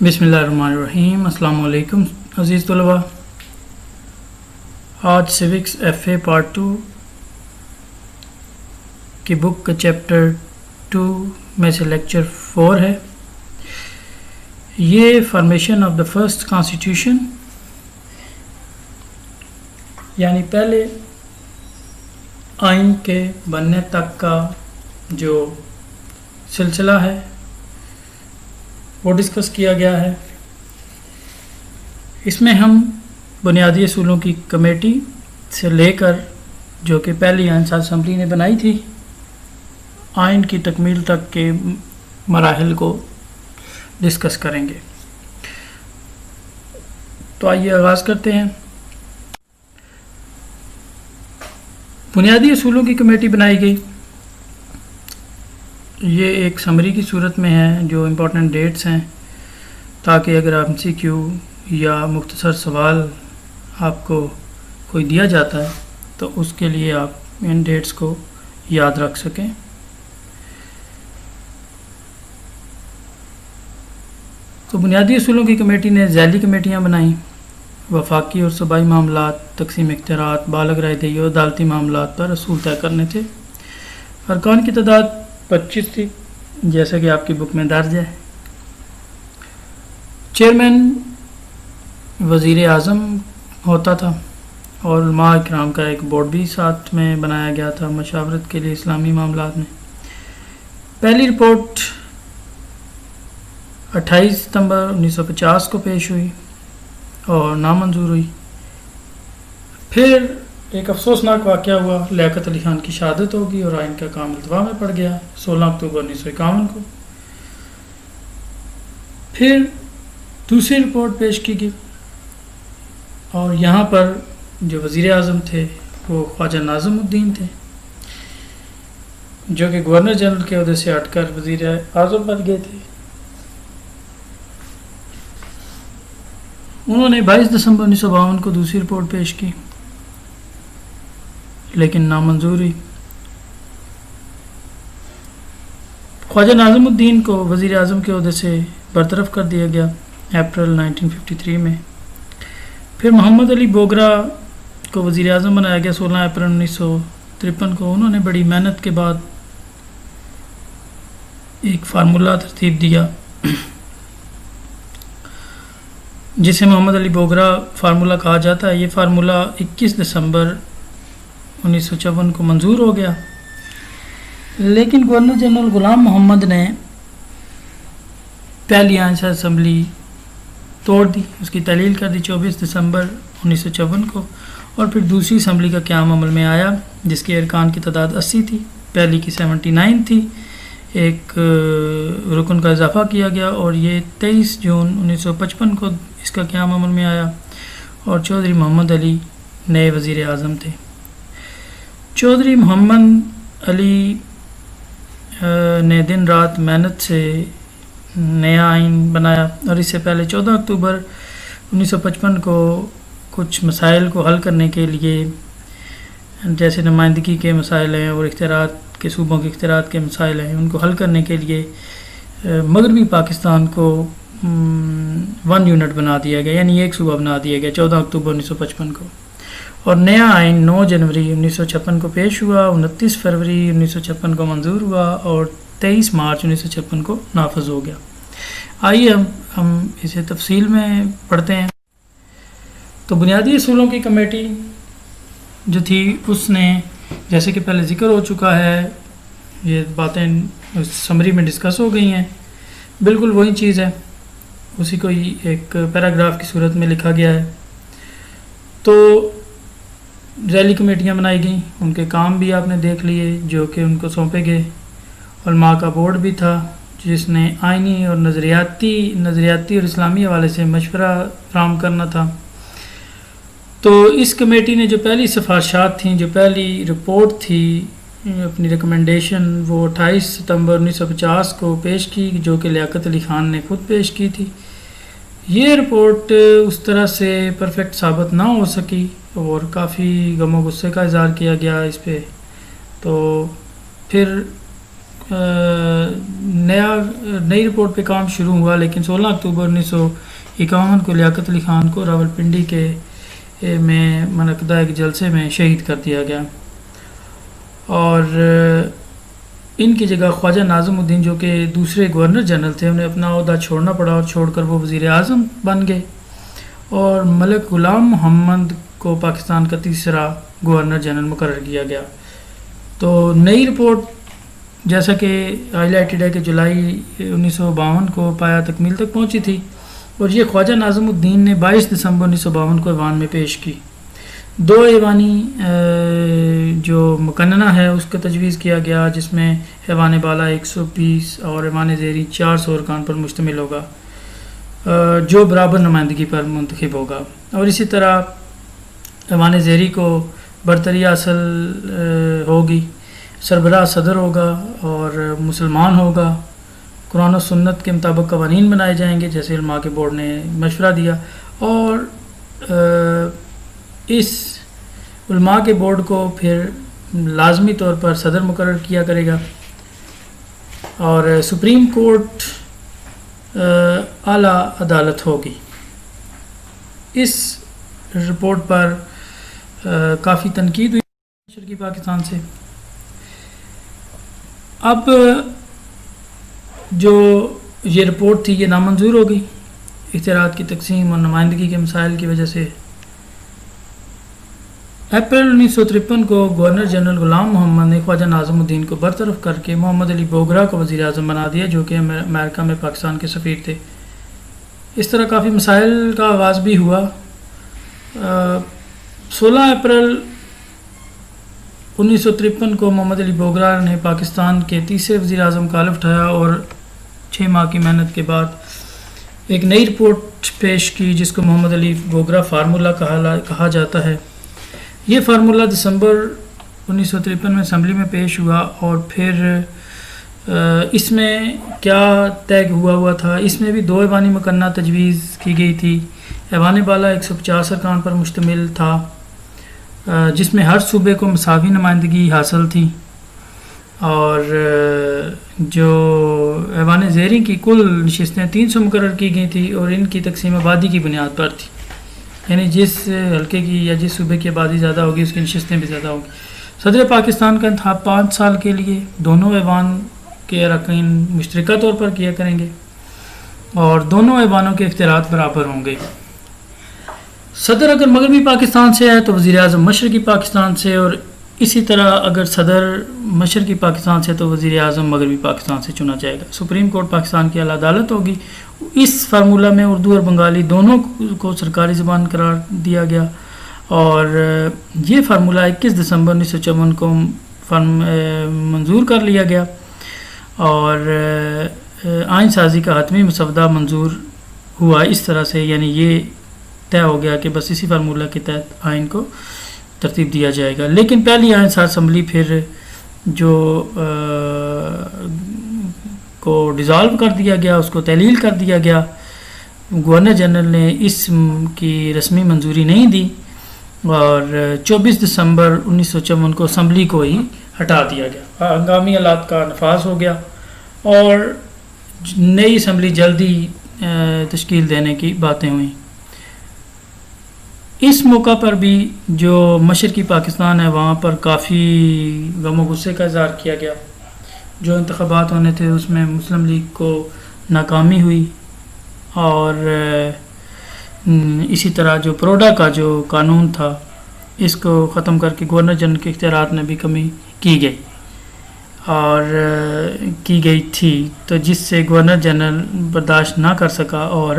بسم اللہ الرحمن الرحیم۔ السلام علیکم عزیز طلباء، آج سیوکس ایف اے پارٹ 2 کی بک کا چیپٹر 2 میں سے لیکچر 4 ہے۔ یہ formation of the first constitution یعنی پہلے آئین کے بننے تک کا جو سلسلہ ہے وہ ڈسکس کیا گیا ہے۔ اس میں ہم بنیادی اصولوں کی کمیٹی سے لے کر جو کہ پہلی آئین ساز اسمبلی نے بنائی تھی آئین کی تکمیل تک کے مراحل کو ڈسکس کریں گے۔ تو آئیے آغاز کرتے ہیں۔ بنیادی اصولوں کی کمیٹی بنائی گئی۔ یہ ایک سمری کی صورت میں ہے جو امپورٹنٹ ڈیٹس ہیں، تاکہ اگر آپ MCQ یا مختصر سوال آپ کو کوئی دیا جاتا ہے تو اس کے لیے آپ ان ڈیٹس کو یاد رکھ سکیں۔ تو بنیادی اصولوں کی کمیٹی نے ذیلی کمیٹیاں بنائیں، وفاقی اور صوبائی معاملات، تقسیم اختیارات، بالغ رائے دہی اور عدالتی معاملات پر اصول طے کرنے تھے۔ ارکان کی تعداد 25 تھی، جیسا کہ آپ کی بک میں درج ہے۔ چیئرمین وزیر اعظم ہوتا تھا اور علماء اکرام کا ایک بورڈ بھی ساتھ میں بنایا گیا تھا مشاورت کے لیے اسلامی معاملات میں۔ پہلی رپورٹ 28 ستمبر 1950 کو پیش ہوئی اور نامنظور ہوئی۔ پھر ایک افسوسناک واقعہ ہوا، لیاقت علی خان کی شہادت ہوگی اور آئین کا کام التوا میں پڑ گیا 16 اکتوبر 1951 کو۔ پھر دوسری رپورٹ پیش کی گئی اور یہاں پر جو وزیر اعظم تھے وہ خواجہ ناظم الدین تھے، جو کہ گورنر جنرل کے عہدے سے ہٹ کر وزیر اعظم بن گئے تھے۔ انہوں نے 22 دسمبر 1952 کو دوسری رپورٹ پیش کی لیکن نامنظور ہوئی۔ خواجہ ناظم الدین کو وزیر اعظم کے عہدے سے برطرف کر دیا گیا اپریل 1953 میں۔ پھر محمد علی بوگرا کو وزیر اعظم بنایا گیا 16 اپریل 1953 کو۔ انہوں نے بڑی محنت کے بعد ایک فارمولہ ترتیب دیا جسے محمد علی بوگرا فارمولہ کہا جاتا ہے۔ یہ فارمولہ 21 دسمبر 1954 کو منظور ہو گیا، لیکن گورنر جنرل غلام محمد نے پہلی آئین ساز اسمبلی توڑ دی، اس کی تحلیل کر دی 24 دسمبر 1954 کو، اور پھر دوسری اسمبلی کا قیام عمل میں آیا جس کے ارکان کی تعداد 80 تھی، پہلی کی 79 تھی، ایک رکن کا اضافہ کیا گیا اور یہ 23 جون 1955 کو اس کا قیام عمل میں آیا اور چودھری محمد علی نئے وزیر اعظم تھے۔ چودھری محمد علی نے دن رات محنت سے نیا آئین بنایا اور اس سے پہلے 14 اکتوبر 1955 کو کچھ مسائل کو حل کرنے کے لیے، جیسے نمائندگی کے مسائل ہیں اور اختیارات کے صوبوں کے اختیارات کے مسائل ہیں، ان کو حل کرنے کے لیے مغربی پاکستان کو 1 یونٹ بنا دیا گیا، یعنی ایک صوبہ بنا دیا گیا 14 اکتوبر 1955 کو، اور نیا آئین 9 جنوری 1956 کو پیش ہوا، 29 فروری 1956 کو منظور ہوا اور 23 مارچ 1956 کو نافذ ہو گیا۔ آئیے ہم اسے تفصیل میں پڑھتے ہیں۔ تو بنیادی اصولوں کی کمیٹی جو تھی اس نے، جیسے کہ پہلے ذکر ہو چکا ہے، یہ باتیں سمری میں ڈسکس ہو گئی ہیں، بالکل وہی چیز ہے، اسی کو ایک پیراگراف کی صورت میں لکھا گیا ہے۔ تو ذیلی کمیٹیاں بنائی گئیں، ان کے کام بھی آپ نے دیکھ لیے جو کہ ان کو سونپے گئے۔ علماء کا بورڈ بھی تھا جس نے آئینی اور نظریاتی اور اسلامی حوالے سے مشورہ فراہم کرنا تھا۔ تو اس کمیٹی نے جو پہلی سفارشات تھیں، جو پہلی رپورٹ تھی، اپنی ریکمنڈیشن، وہ 28 ستمبر 1950 کو پیش کی، جو کہ لیاقت علی خان نے خود پیش کی تھی۔ یہ رپورٹ اس طرح سے پرفیکٹ ثابت نہ ہو سکی اور کافی غم و غصے کا اظہار کیا گیا اس پہ۔ تو پھر نئی رپورٹ پہ کام شروع ہوا، لیکن 16 اکتوبر 1951 کو لیاقت علی خان کو راولپنڈی کے میں منعقدہ ایک جلسے میں شہید کر دیا گیا، اور ان کی جگہ خواجہ ناظم الدین جو کہ دوسرے گورنر جنرل تھے، انہیں اپنا عہدہ چھوڑنا پڑا اور چھوڑ کر وہ وزیر اعظم بن گئے، اور ملک غلام محمد کو پاکستان کا تیسرا گورنر جنرل مقرر کیا گیا۔ تو نئی رپورٹ جیسا کہ ہائی لائٹڈ ہے کہ جولائی 1952 کو پایا تکمیل تک پہنچی تھی، اور یہ خواجہ ناظم الدین نے 22 دسمبر 1952 کو ایوان میں پیش کی۔ 2 ایوانی جو مقننہ ہے اس کا تجویز کیا گیا، جس میں ایوان بالا 120 اور ایوان زیری 400 ارکان پر مشتمل ہوگا، جو برابر نمائندگی پر منتخب ہوگا، اور اسی طرح ایوان زیری کو برتری حاصل ہوگی، سربراہ صدر ہوگا اور مسلمان ہوگا، قرآن و سنت کے مطابق قوانین بنائے جائیں گے جیسے علماء کے بورڈ نے مشورہ دیا، اور اس علماء کے بورڈ کو پھر لازمی طور پر صدر مقرر کیا کرے گا، اور سپریم کورٹ اعلیٰ عدالت ہوگی۔ اس رپورٹ پر کافی تنقید ہوئی مشرقی پاکستان سے۔ اب جو یہ رپورٹ تھی یہ نامنظور ہو گئی اختیارات کی تقسیم اور نمائندگی کے مسائل کی وجہ سے۔ اپریل 1953 کو گورنر جنرل غلام محمد نے خواجہ ناظم الدین کو برطرف کر کے محمد علی بوگرا کو وزیر اعظم بنا دیا، جو کہ امریکہ میں پاکستان کے سفیر تھے۔ اس طرح کافی مسائل کا آغاز بھی ہوا۔ 16 اپریل 1953 کو محمد علی بوگرا نے پاکستان کے تیسرے وزیر اعظم کا حلف اٹھایا اور 6 ماہ کی محنت کے بعد ایک نئی رپورٹ پیش کی، جس کو محمد علی بوگرا فارمولہ کہا جاتا ہے۔ یہ فارمولہ دسمبر 1953 میں اسمبلی میں پیش ہوا، اور پھر اس میں کیا طے ہوا تھا، اس میں بھی 2 ایوانی مقننہ تجویز کی گئی تھی۔ ایوان بالا 150 ارکان پر مشتمل تھا، جس میں ہر صوبے کو مساوی نمائندگی حاصل تھی، اور جو ایوان زیریں کی کل نشستیں 300 مقرر کی گئی تھی، اور ان کی تقسیم آبادی کی بنیاد پر تھی، یعنی جس حلقے کی یا جس صوبے کی آبادی زیادہ ہوگی اس کی نشستیں بھی زیادہ ہوگی۔ صدر پاکستان کا انتخاب 5 سال کے لیے دونوں ایوان کے اراکین مشترکہ طور پر کیا کریں گے، اور دونوں ایوانوں کے اختیارات برابر ہوں گے۔ صدر اگر مغربی پاکستان سے ہے تو وزیر اعظم مشرقی پاکستان سے، اور اسی طرح اگر صدر مشرقی پاکستان سے تو وزیر اعظم مغربی پاکستان سے چنا جائے گا۔ سپریم کورٹ پاکستان کی اعلیٰ عدالت ہوگی۔ اس فارمولہ میں اردو اور بنگالی دونوں کو سرکاری زبان قرار دیا گیا، اور یہ فارمولہ 21 دسمبر 1954 کو منظور کر لیا گیا، اور آئین سازی کا حتمی مسودہ منظور ہوا اس طرح سے، یعنی یہ طے ہو گیا کہ بس اسی فارمولہ کے تحت آئین کو ترتیب دیا جائے گا۔ لیکن پہلی آئین ساز اسمبلی پھر جو کو ڈیزالو کر دیا گیا، اس کو تحلیل کر دیا گیا، گورنر جنرل نے اس کی رسمی منظوری نہیں دی، اور 24 دسمبر 1954 کو اسمبلی کو ہی ہٹا دیا گیا۔ ہنگامی حالات کا نفاذ ہو گیا، اور نئی اسمبلی جلدی تشکیل دینے کی باتیں ہوئیں۔ اس موقع پر بھی جو مشرقی پاکستان ہے وہاں پر کافی غم و غصے کا اظہار کیا گیا۔ جو انتخابات ہونے تھے اس میں مسلم لیگ کو ناکامی ہوئی، اور اسی طرح جو پروڈا کا جو قانون تھا اس کو ختم کر کے گورنر جنرل کے اختیارات میں بھی کمی کی گئی اور کی گئی تھی، تو جس سے گورنر جنرل برداشت نہ کر سکا اور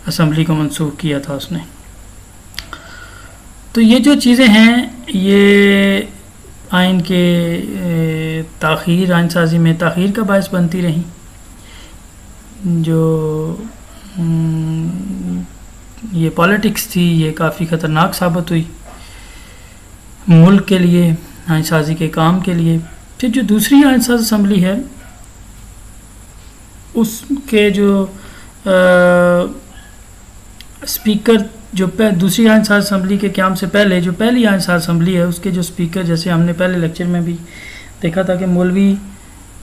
اسمبلی کو منسوخ کیا تھا اس نے۔ تو یہ جو چیزیں ہیں یہ آئین کے تاخیر، آئین سازی میں تاخیر کا باعث بنتی رہیں، جو یہ پالیٹکس تھی یہ کافی خطرناک ثابت ہوئی ملک کے لیے، آئین سازی کے کام کے لیے۔ پھر جو دوسری آئین ساز اسمبلی ہے اس کے جو اسپیکر، جو دوسری آئین ساز اسمبلی کے قیام سے پہلے جو پہلی آئین ساز اسمبلی ہے اس کے جو اسپیکر، جیسے ہم نے پہلے لیکچر میں بھی دیکھا تھا کہ مولوی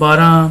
12